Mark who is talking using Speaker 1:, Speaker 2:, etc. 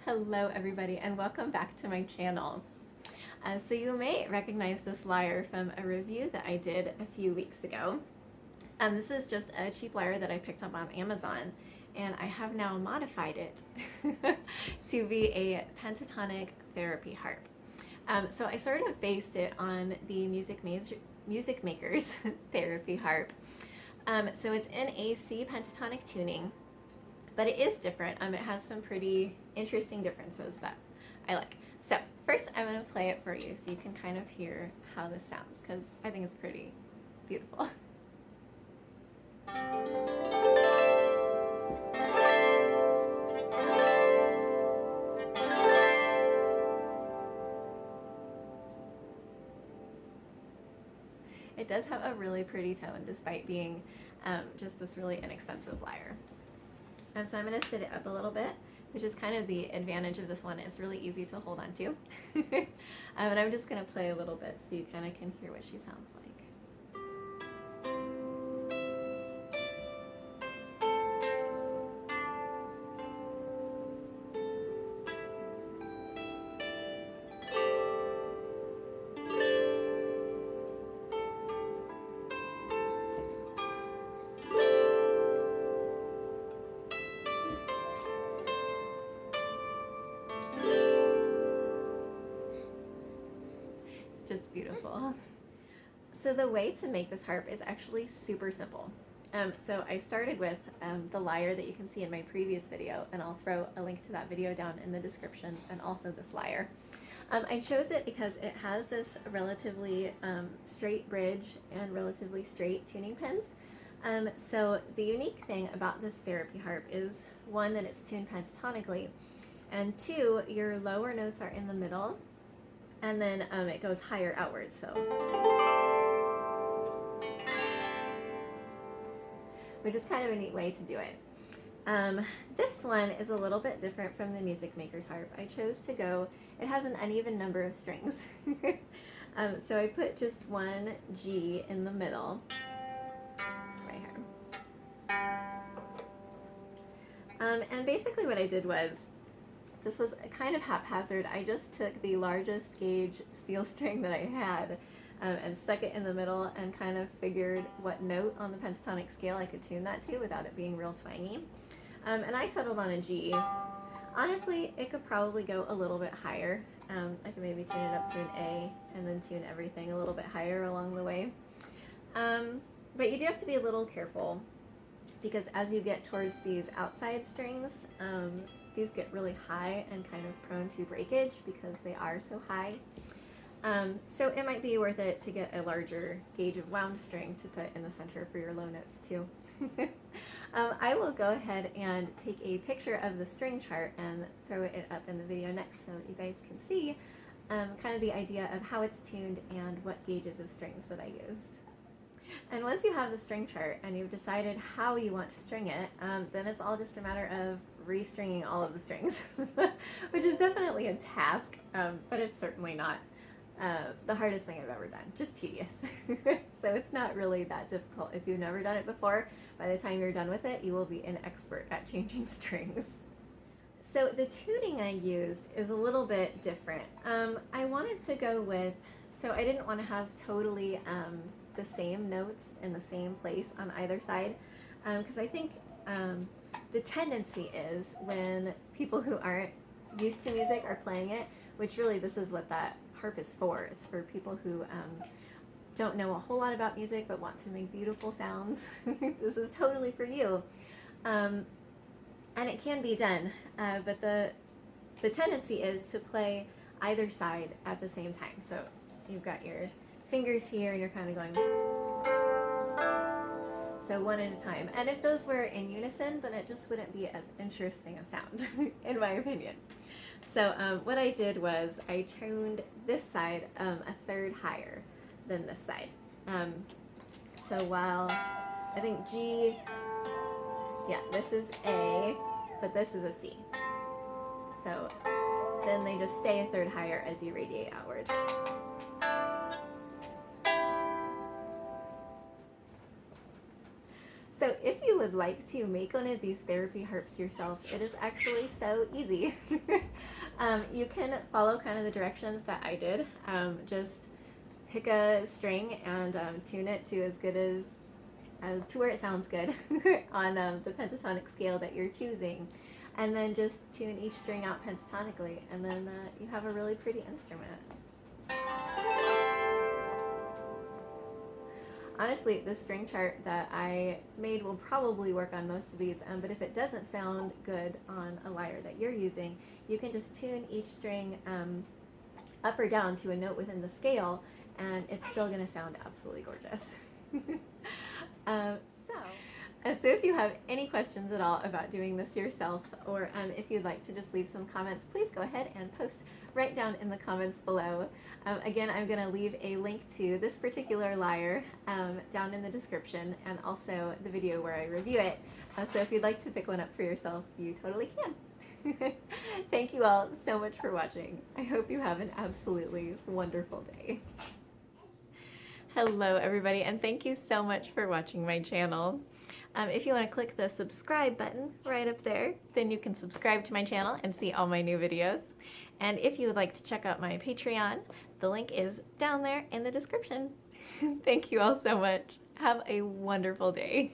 Speaker 1: Hello everybody and welcome back to my channel. So you may recognize this lyre from a review that I did a few weeks ago. This is just a cheap lyre that I picked up on Amazon, and I have now modified it to be a pentatonic therapy harp. So I sort of based it on the Music Maker's therapy harp. So it's in a C pentatonic tuning, but it is different. It has some pretty interesting differences that I like. So first I'm going to play it for you so you can kind of hear how this sounds, because I think it's pretty beautiful. It does have a really pretty tone despite being just this really inexpensive lyre. So I'm going to sit it up a little bit, which is kind of the advantage of this one. It's really easy to hold on to. And I'm just going to play a little bit so you kind of can hear what she sounds like. Just beautiful. So the way to make this harp is actually super simple. So I started with the lyre that you can see in my previous video, and I'll throw a link to that video down in the description, and also this lyre. I chose it because it has this relatively straight bridge and relatively straight tuning pins. So the unique thing about this therapy harp is, one, that it's tuned pentatonically, and two, your lower notes are in the middle, and then it goes higher outwards, so. Which is kind of a neat way to do it. This one is a little bit different from the Music Maker's harp. I chose to go, it has an uneven number of strings. So I put just one G in the middle, right here. And basically what I did was, this was kind of haphazard. I just took the largest gauge steel string that I had and stuck it in the middle and kind of figured what note on the pentatonic scale I could tune that to without it being real twangy. And I settled on a G. Honestly, it could probably go a little bit higher. I could maybe tune it up to an A and then tune everything a little bit higher along the way. But you do have to be a little careful, because as you get towards these outside strings, these get really high and kind of prone to breakage because they are so high. So it might be worth it to get a larger gauge of wound string to put in the center for your low notes too. I will go ahead and take a picture of the string chart and throw it up in the video next so you guys can see kind of the idea of how it's tuned and what gauges of strings that I used. And once you have the string chart and you've decided how you want to string it, then it's all just a matter of restringing all of the strings, which is definitely a task, but it's certainly not the hardest thing I've ever done, just tedious. So it's not really that difficult. If you've never done it before, by the time you're done with it, you will be an expert at changing strings. So the tuning I used is a little bit different. I wanted to go with, so I didn't want to have totally the same notes in the same place on either side, because I think the tendency is when people who aren't used to music are playing it, which really this is what that harp is for. It's for people who don't know a whole lot about music but want to make beautiful sounds. This is totally for you. And it can be done, but the tendency is to play either side at the same time. So you've got your fingers here and you're kind of going, so one at a time. And if those were in unison, then it just wouldn't be as interesting a sound, in my opinion. So what I did was I tuned this side a third higher than this side. So while I think G, yeah, this is A, but this is a C. So then they just stay a third higher as you radiate outwards. So if you would like to make one of these therapy harps yourself, it is actually so easy. You can follow kind of the directions that I did. Just pick a string and tune it to as good as to where it sounds good on the pentatonic scale that you're choosing, and then just tune each string out pentatonically, and then you have a really pretty instrument. Honestly, the string chart that I made will probably work on most of these, but if it doesn't sound good on a lyre that you're using, you can just tune each string up or down to a note within the scale, and it's still going to sound absolutely gorgeous. So if you have any questions at all about doing this yourself, or if you'd like to just leave some comments, please go ahead and post right down in the comments below. Again, I'm going to leave a link to this particular lyre down in the description, and also the video where I review it. So if you'd like to pick one up for yourself, you totally can. Thank you all so much for watching. I hope you have an absolutely wonderful day. Hello everybody, and thank you so much for watching my channel. If you want to click the subscribe button right up there, then you can subscribe to my channel and see all my new videos. And if you would like to check out my Patreon, the link is down there in the description. Thank you all so much. Have a wonderful day.